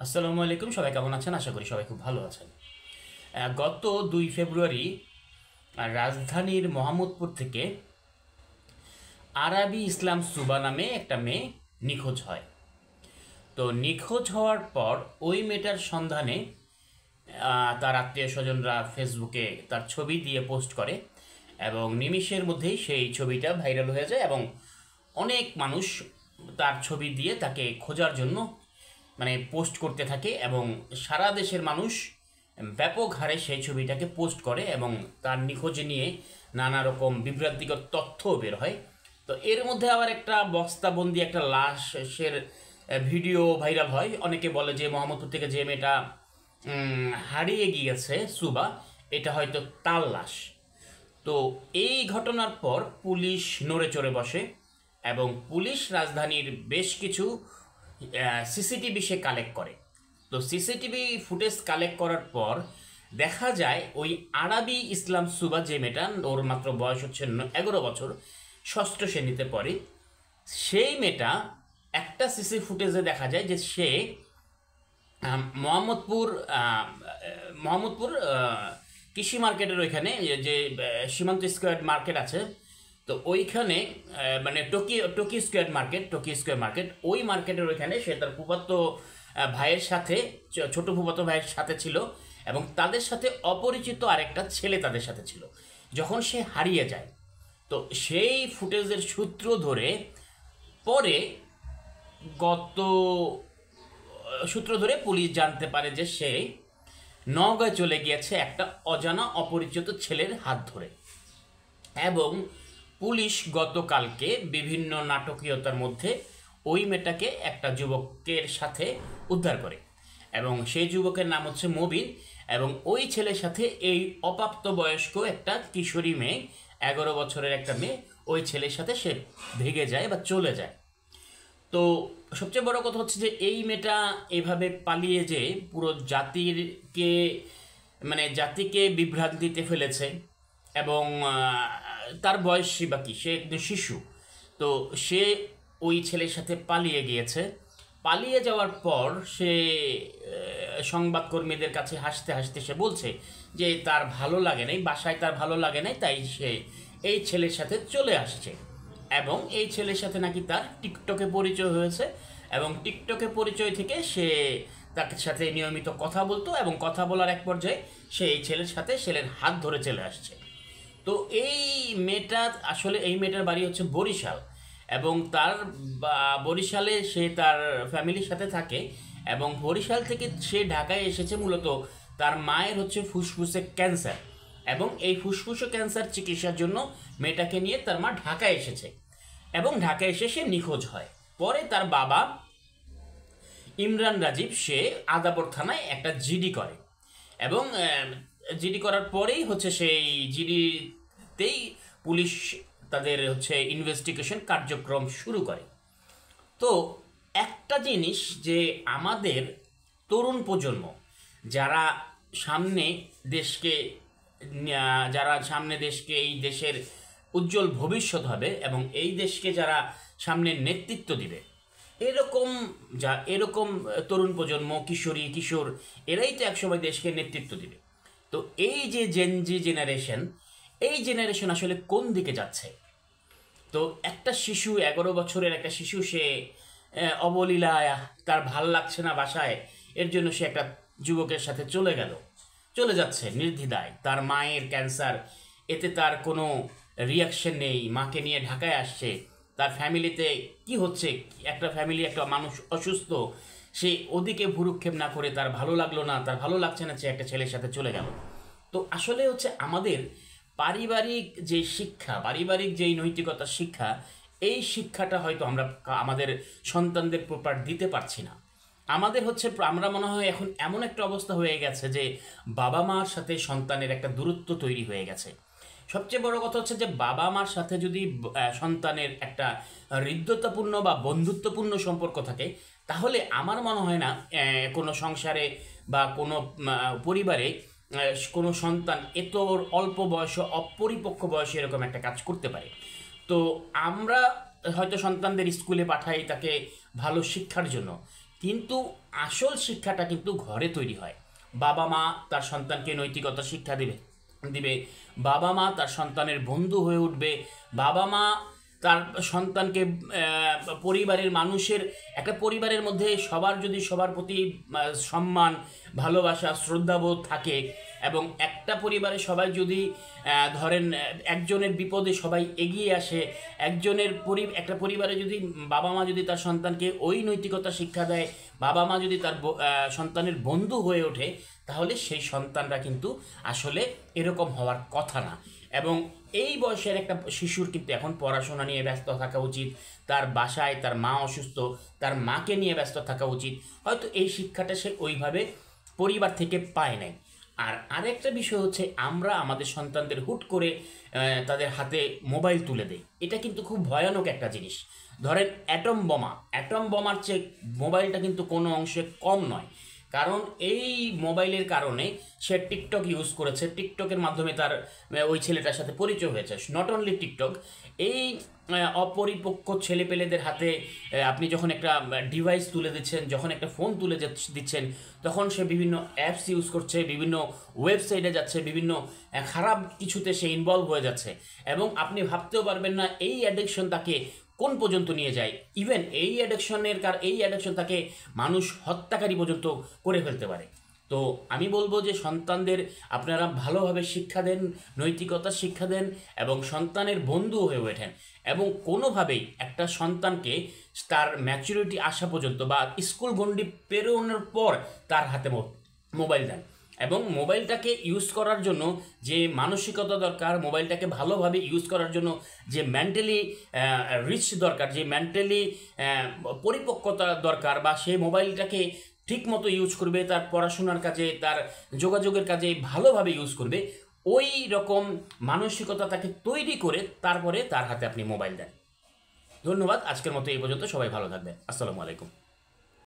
আসসালামু আলাইকুম। সবাই কেমন আছেন? আশা করি সবাই খুব ভালো আছেন। গত 2 ফেব্রুয়ারি রাজধানীর মোহাম্মদপুর থেকে আরাবি ইসলাম সুবা নামে একটা মেয়ে নিখোঁজ হয়। তো নিখোঁজ হওয়ার পর ওই মেয়েটার সন্ধানে তার আত্মীয় স্বজনরা ফেসবুকে তার ছবি দিয়ে পোস্ট করে এবং নিমিষের মধ্যেই সেই ছবিটা ভাইরাল হয়ে যায় এবং অনেক মানুষ তার ছবি দিয়ে তাকে খোঁজার জন্য পোস্ট করতে থাকে এবং সারা দেশের মানুষ ব্যাপক হারে সেই ছবিটাকে পোস্ট করে এবং তার নিখোঁজ নিয়ে নানা রকম বিভ্রান্তিকর তথ্যও বের হয়। তো এর মধ্যে আবার একটা বস্তাবন্দি একটা লাশের ভিডিও ভাইরাল হয়। অনেকে বলে যে মোহাম্মদপুর থেকে যে মেয়েটা হারিয়ে গিয়েছে সুবা, এটা হয়তো তার লাশ। তো এই ঘটনার পর পুলিশ নড়ে চড়ে বসে এবং পুলিশ রাজধানীর বেশ কিছু সিসিটিভি সে কালেক্ট করে। তো সিসিটিভি ফুটেজ কালেক্ট করার পর দেখা যায় ওই আরাবি ইসলাম সুবা যে মেয়েটা, ওর মাত্র বয়স হচ্ছে 11 বছর, ষষ্ঠ শ্রেণীতে পড়ে, সেই মেয়েটা একটা সিসি ফুটেজে দেখা যায় যে সে মোহাম্মদপুর মোহাম্মদপুর কৃষি মার্কেটের ওইখানে যে সীমান্ত স্কোয়ার মার্কেট আছে, তো ওইখানে টোকি স্কোয়ার মার্কেট, ওই মার্কেটের ওইখানে সে তার ফুফাতো ভাইয়ের সাথে, ছোট ফুফাতো ভাইয়ের সাথে ছিল এবং তাদের সাথে অপরিচিত আরেকটা ছেলে তাদের সাথে ছিল যখন সে হারিয়ে যায়। তো সেই ফুটেজের সূত্র ধরে পরে গত সূত্র ধরে পুলিশ জানতে পারে যে সে নওগাঁয় চলে গিয়েছে একটা অজানা অপরিচিত ছেলের হাত ধরে। এবং পুলিশ গতকালকে বিভিন্ন নাটকীয়তার মধ্যে ওই মেয়েটাকে একটা যুবকের সাথে উদ্ধার করে এবং সেই যুবকের নাম হচ্ছে মবিন এবং ওই ছেলের সাথে এই অপ্রাপ্তবয়স্ক একটা কিশোরী মেয়ে, 11 বছরের একটা মেয়ে, ওই ছেলের সাথে সে ভেগে যায় বা চলে যায়। তো সবচেয়ে বড় কথা হচ্ছে যে এই মেয়েটা এভাবে পালিয়ে যে পুরো জাতিকে বিভ্রান্তিতে ফেলেছে এবং তার বয়সী বা কি, সে একজন শিশু। তো সে ওই ছেলের সাথে পালিয়ে গিয়েছে। পালিয়ে যাওয়ার পর সে সংবাদকর্মীদের কাছে হাসতে হাসতে সে বলছে যে তার ভালো লাগে নাই, বাসায় তার ভালো লাগে নাই, তাই সে এই ছেলের সাথে চলে আসছে এবং এই ছেলের সাথে নাকি তার টিকটকে পরিচয় হয়েছে এবং টিকটকে পরিচয় থেকে সে তার সাথে নিয়মিত কথা বলতো এবং কথা বলার এক পর্যায়ে সে এই ছেলের হাত ধরে চলে আসছে। তো এই মেয়েটা আসলে, এই মেয়েটার বাড়ি হচ্ছে বরিশাল এবং তার বরিশালে সে তার ফ্যামিলির সাথে থাকে এবং বরিশাল থেকে সে ঢাকায় এসেছে মূলত তার মায়ের হচ্ছে ফুসফুসে ক্যান্সার এবং এই ফুসফুসে ক্যান্সার চিকিৎসার জন্য মেয়েটাকে নিয়ে তার মা ঢাকায় এসেছে এবং ঢাকায় এসে সে নিখোঁজ হয়। পরে তার বাবা ইমরান রাজীব সে আদাবর থানায় একটা জিডি করে এবং জিডি করার পরেই হচ্ছে সেই জিডিতেই পুলিশ তাদের হচ্ছে ইনভেস্টিগেশন কার্যক্রম শুরু করে। তো একটা জিনিস যে আমাদের তরুণ প্রজন্ম যারা সামনে দেশকে এই দেশের উজ্জ্বল ভবিষ্যৎ হবে এবং এই দেশকে যারা সামনে নেতৃত্ব দিবে, এরকম তরুণ প্রজন্ম, কিশোর, এরাই তো একসময় দেশকে নেতৃত্ব দিবে। তো এই যে জেনজি জেনারেশন, এই জেনারেশন আসলে কোন দিকে যাচ্ছে? তো একটা শিশু, 11 বছরের একটা শিশু, সে অবলীলায় তার ভাল লাগছে না বাসায়, এর জন্য সে একটা যুবকের সাথে চলে যাচ্ছে নির্দ্বিধায়। তার মায়ের ক্যান্সার, এতে তার কোনো রিয়াকশন নেই, মাকে নিয়ে ঢাকায় আসছে। তার ফ্যামিলিতে কি হচ্ছে, একটা ফ্যামিলি, একটা মানুষ অসুস্থ, সে ওদিকে ভুরুক্ষেপ না করে তার ভালো লাগলো না, তার ভালো লাগছে না, সে একটা ছেলের সাথে চলে গেল। তো আসলে হচ্ছে আমাদের পারিবারিক যে শিক্ষা, পারিবারিক যেই নৈতিকতার শিক্ষা, এই শিক্ষাটা হয়তো আমরা আমাদের সন্তানদের প্রপার দিতে পারছি না। আমরা মনে হয় এখন এমন একটা অবস্থা হয়ে গেছে যে বাবা মার সাথে সন্তানের একটা দূরত্ব তৈরি হয়ে গেছে। সবচেয়ে বড় কথা হচ্ছে যে বাবা মার সাথে যদি সন্তানের একটা হৃদ্যতাপূর্ণ বা বন্ধুত্বপূর্ণ সম্পর্ক থাকে, তাহলে আমার মনে হয় না কোনো সংসারে বা কোনো পরিবারে কোনো সন্তান এত অল্প বয়সে, অপরিপক্ক বয়সে এরকম একটা কাজ করতে পারে। তো আমরা হয়তো সন্তানদের স্কুলে পাঠাই তাকে ভালো শিক্ষার জন্য, কিন্তু আসল শিক্ষাটা কিন্তু ঘরে তৈরি হয়। বাবা মা তার সন্তানকে নৈতিকতা শিক্ষা দিবে, বাবা মা তার সন্তানের বন্ধু হয়ে উঠবে, বাবা মা তার সন্তানকে পরিবারের মানুষের, একটা পরিবারের মধ্যে সবার যদি সবার প্রতি সম্মান, ভালোবাসা, শ্রদ্ধাবোধ থাকে, এবং একটা পরিবারে সবাই যদি ধরেন একজনের বিপদে সবাই এগিয়ে আসে, একটা পরিবারে যদি বাবা মা যদি তার সন্তানকে ওই নৈতিকতা শিক্ষা দেয়, বাবা মা যদি তার সন্তানের বন্ধু হয়ে ওঠে, তাহলে সেই সন্তানরা কিন্তু আসলে এরকম হওয়ার কথা না। এবং এই বয়সের একটা শিশুর কিন্তু এখন পড়াশোনা নিয়ে ব্যস্ত থাকা উচিত, তার বাসায় তার মা অসুস্থ, তার মাকে নিয়ে ব্যস্ত থাকা উচিত। হয়তো এই শিক্ষাটা সে ওইভাবে পরিবার থেকে পায় নাই। আর আরেকটা বিষয় হচ্ছে, আমরা আমাদের সন্তানদের হুট করে তাদের হাতে মোবাইল তুলে দেই। এটা কিন্তু খুব ভয়ানক একটা জিনিস। ধরেন অ্যাটম বোমার চেয়ে মোবাইলটা কিন্তু কোনো অংশে কম নয়। কারণ এই মোবাইলের কারণে সে টিকটক ইউজ করেছে, টিকটকের মাধ্যমে তার ওই ছেলেটার সাথে পরিচয় হয়েছে। নট অনলি টিকটক, এই অপরিপক্ক ছেলেপেলেদের হাতে আপনি যখন একটা ডিভাইস তুলে দিচ্ছেন, যখন একটা ফোন তুলে দিচ্ছেন, তখন সে বিভিন্ন অ্যাপস ইউজ করছে, বিভিন্ন ওয়েবসাইটে যাচ্ছে, বিভিন্ন খারাপ কিছুতে সে ইনভলভ হয়ে যাচ্ছে, এবং আপনি ভাবতেও পারবেন না এই অ্যাডিকশন তাকে কোন পর্যন্ত নিয়ে যায়। ইভেন এই অ্যাডিকশন তাকে মানুষ হত্যাকারী পর্যন্ত করে ফেলতে পারে। তো আমি বলবো যে সন্তানদের আপনারা ভালোভাবে শিক্ষা দেন, নৈতিকতা শিক্ষা দেন, এবং সন্তানের বন্ধু হয়ে ওঠেন, এবং কোনোভাবেই একটা সন্তানকে তার ম্যাচুরিটি আসা পর্যন্ত বা স্কুল গণ্ডি পেরোনোর পর তার হাতে মোবাইল দেন। এবং মোবাইলটাকে ইউজ করার জন্য যে মানসিকতা দরকার, মোবাইলটাকে ভালোভাবে ইউজ করার জন্য যে মেন্টালি রিচ দরকার, যে মেন্টালি পরিপক্কতা দরকার, বা সে মোবাইলটাকে ঠিক মতো ইউজ করবে, তার পড়াশোনার কাজে, তার যোগাযোগের কাজে ভালোভাবে ইউজ করবে, ওই রকম মানসিকতা তাকে তৈরি করে তারপরে তার হাতে আপনি মোবাইল দেন। ধন্যবাদ। আজকের মতো এই পর্যন্ত। সবাই ভালো থাকবেন। আসসালামু আলাইকুম।